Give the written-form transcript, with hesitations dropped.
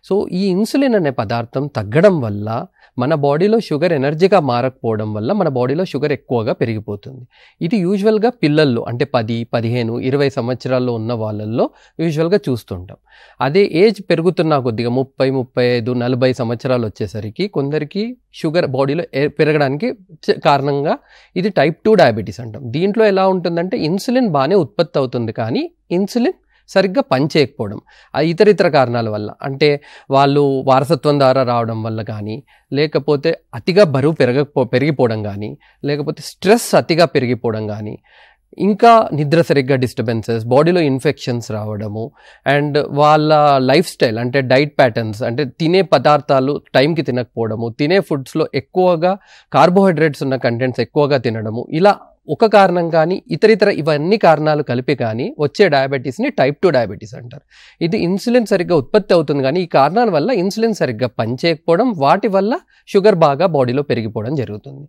So ఈ insulin అనే పదార్థం తగ్గడం వల్ల మన బాడీలో షుగర్ ఎనర్జీగా మారకపోవడం వల్ల మన బాడీలో షుగర్ ఎక్కువగా పెరిగిపోతుంది. ఇది యూజువల్గా పిల్లల్లో అంటే 10, 15, 20 సంవత్సరాల్లో ఉన్న వాళ్ళల్లో యూజువల్గా చూస్తుంటాం. అదే ఏజ్ పెరుగుతున్న కొద్దిగా 30, 35, 40 సంవత్సరాలు వచ్చేసరికి కొందరికి షుగర్ బాడీలో పెరగడానికి కారణంగా ఇది టైప్ 2 డయాబెటీస్ అంటాం. దీంట్లో ఎలా ఉంటుందంటే ఇన్సులిన్ బాగానే ఉత్పత్తి అవుతుంది, కానీ ఇన్సులిన్ సరిగ్గా పనిచేయకపోవడం ఇతర కారణాల వల్ల, అంటే వాళ్ళు వారసత్వం ద్వారా రావడం వల్ల కానీ, లేకపోతే అతిగా బరువు పెరిగిపోవడం కానీ, లేకపోతే స్ట్రెస్ అతిగా పెరిగిపోవడం కానీ, ఇంకా నిద్ర సరిగ్గా డిస్టర్బెన్సెస్, బాడీలో ఇన్ఫెక్షన్స్ రావడము, అండ్ వాళ్ళ లైఫ్ స్టైల్ అంటే డైట్ ప్యాటర్న్స్ అంటే తినే పదార్థాలు టైంకి తినకపోవడము, తినే ఫుడ్స్లో ఎక్కువగా కార్బోహైడ్రేట్స్ ఉన్న కంటెంట్స్ ఎక్కువగా తినడము, ఇలా ఒక కారణం కానీ ఇతర ఇవన్నీ కారణాలు కలిపి కానీ వచ్చే డయాబెటీస్ని టైప్ 2 డయాబెటీస్ అంటారు. ఇది ఇన్సులిన్ సరిగ్గా ఉత్పత్తి అవుతుంది, కానీ ఈ కారణాల వల్ల ఇన్సులిన్ సరిగ్గా పనిచేయకపోవడం, వాటి వల్ల షుగర్ బాగా బాడీలో పెరిగిపోవడం జరుగుతుంది.